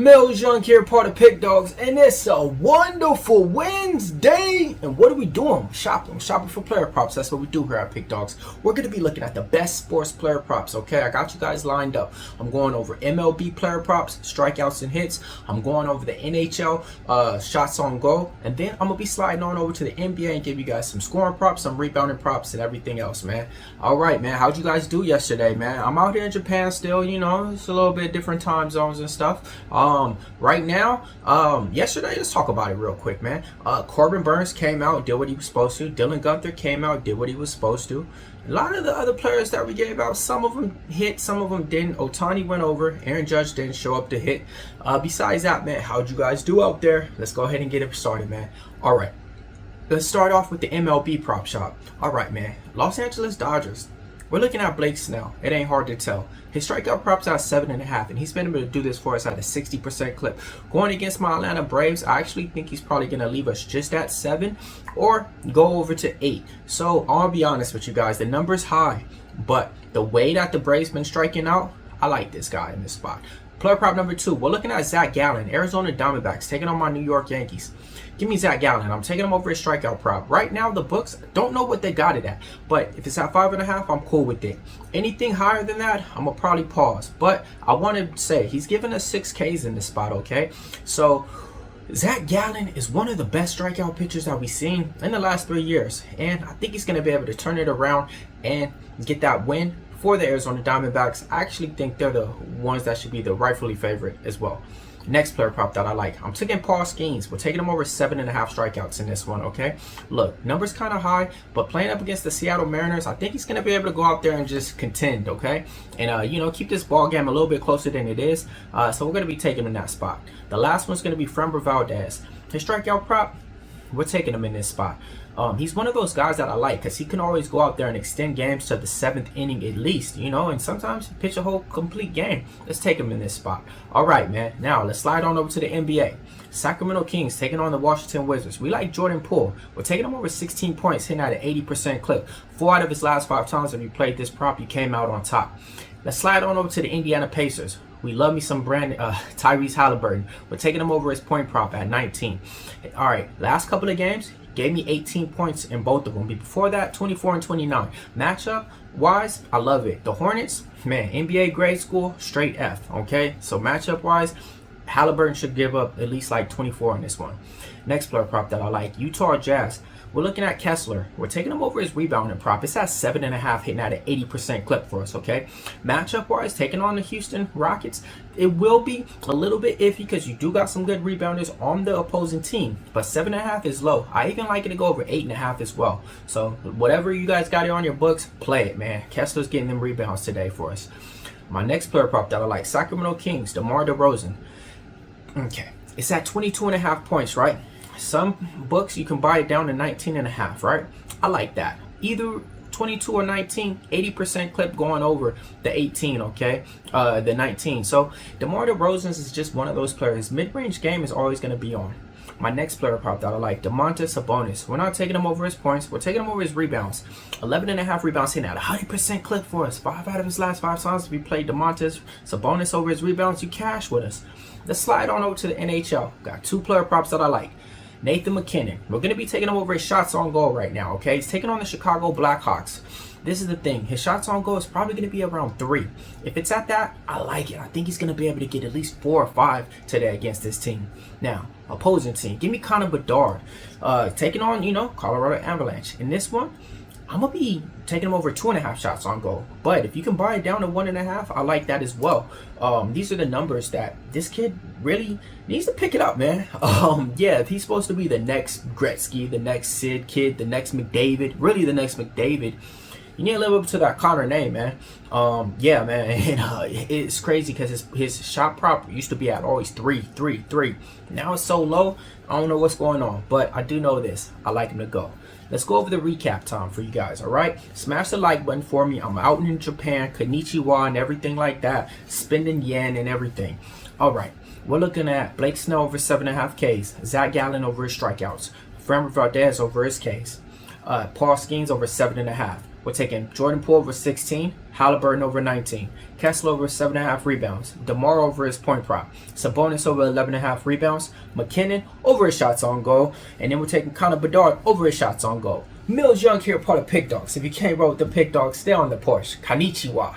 Millz Young here, part of Pick Dawgz, and it's a wonderful Wednesday. And what are we doing? Shopping for player props. That's what we do here at Pick Dawgz. We're going to be looking at the best sports player props, okay? I got you guys lined up. I'm going over MLB player props, strikeouts and hits. I'm going over the NHL shots on goal. And then I'm going to be sliding on over to the NBA and give you guys some scoring props, some rebounding props, and everything else, man. All right, man. How'd you guys do yesterday, man? I'm out here in Japan still, you know. It's a little bit different time zones and stuff. Right now, yesterday, let's talk about it real quick, man. Corbin Burns came out, did what he was supposed to. Dylan Gunther came out, did what he was supposed to. A lot of the other players that we gave out, some of them hit, some of them didn't. Otani went over. Aaron Judge didn't show up to hit. Besides that, man, how'd you guys do out there? Let's go ahead and get it started, man. All right. Let's start off with the MLB prop shop. All right, man. Los Angeles Dodgers. We're looking at Blake Snell. It ain't hard to tell. His strikeout prop's at 7.5, and he's been able to do this for us at a 60% clip. Going against my Atlanta Braves, I actually think he's probably going to leave us just at 7 or go over to 8. So I'll be honest with you guys, the number's high, but the way that the Braves been striking out, I like this guy in this spot. Player prop number 2, we're looking at Zach Gallen, Arizona Diamondbacks, taking on my New York Yankees. Give me Zach Gallen. I'm taking him over his strikeout prop. Right now, the books don't know what they got it at. But if it's at 5.5, I'm cool with it. Anything higher than that, I'm going to probably pause. But I want to say, he's giving us 6 Ks in this spot, okay? So, Zach Gallen is one of the best strikeout pitchers that we've seen in the last 3 years. And I think he's going to be able to turn it around and get that win for the Arizona Diamondbacks. I actually think they're the ones that should be the rightfully favorite as well. Next player prop that I like, I'm taking Paul Skeens. We're taking him over 7.5 strikeouts in this one, okay? Look, numbers kind of high, but playing up against the Seattle Mariners, I think he's going to be able to go out there and just contend, okay? And, you know, keep this ball game a little bit closer than it is. So we're going to be taking him in that spot. The last one's going to be Framber Valdez. His strikeout prop, we're taking him in this spot. He's one of those guys that I like because he can always go out there and extend games to the 7th inning at least, you know, and sometimes pitch a whole complete game. Let's take him in this spot. All right, man. Now let's slide on over to the NBA. Sacramento Kings taking on the Washington Wizards. We like Jordan Poole. We're taking him over 16 points, hitting at an 80% clip. 4 out of his last 5 times that we played this prop, he came out on top. Let's slide on over to the Indiana Pacers. We love me some Tyrese Halliburton. We're taking him over his point prop at 19. All right, last couple of games, gave me 18 points in both of them. Before that, 24 and 29. Matchup wise, I love it. The Hornets, man, NBA grade school, straight F, okay? So matchup wise, Halliburton should give up at least like 24 in this one. Next player prop that I like, Utah Jazz. We're looking at Kessler. We're taking him over his rebounding prop. It's at 7.5, hitting at an 80% clip for us, okay? Matchup-wise, taking on the Houston Rockets, it will be a little bit iffy because you do got some good rebounders on the opposing team, but 7.5 is low. I even like it to go over 8.5 as well. So whatever you guys got it on your books, play it, man. Kessler's getting them rebounds today for us. My next player prop that I like, Sacramento Kings, DeMar DeRozan. Okay, it's at 22.5 points, right? Some books you can buy it down to 19.5, right? I like that. Either 22 or 19, 80% clip going over the 18, okay? The 19. So DeMar DeRozan is just one of those players. His mid-range game is always going to be on. My next player prop that I like, Domantas Sabonis. We're not taking him over his points. We're taking him over his rebounds. 11.5 rebounds, hitting at a 100% clip for us. 5 out of his last 5 times we played Domantas Sabonis over his rebounds. You cash with us. Let's slide on over to the NHL. Got 2 player props that I like. Nathan McKinnon. We're going to be taking him over his shots on goal right now, okay? He's taking on the Chicago Blackhawks. This is the thing. His shots on goal is probably going to be around 3. If it's at that, I like it. I think he's going to be able to get at least 4 or 5 today against this team. Now, opposing team. Give me Connor Bedard. Taking on, you know, Colorado Avalanche. In this one, I'm going to be taking him over 2.5 shots on goal. But if you can buy it down to 1.5, I like that as well. These are the numbers that this kid really needs to pick it up, man. Yeah, if he's supposed to be the next Gretzky, the next Sid kid, the next McDavid, really the next McDavid, you need to live up to that Connor name, man. Yeah, man. And, it's crazy because his shot prop used to be at always 3. Now it's so low, I don't know what's going on. But I do know this. I like him to go. Let's go over the recap time for you guys, all right? Smash the like button for me. I'm out in Japan, konnichiwa and everything like that. Spending yen and everything. All right, we're looking at Blake Snell over 7.5 Ks. Zach Gallen over his strikeouts. Framber Valdez over his Ks. Paul Skeens over 7.5. We're taking Jordan Poole over 16, Halliburton over 19, Kessler over 7.5 rebounds, DeMar over his point prop, Sabonis over 11.5 rebounds, McKinnon over his shots on goal, and then we're taking Connor Bedard over his shots on goal. Millz Young here, part of PickDawgz. If you can't roll with the PickDawgz, stay on the Porsche. Konnichiwa.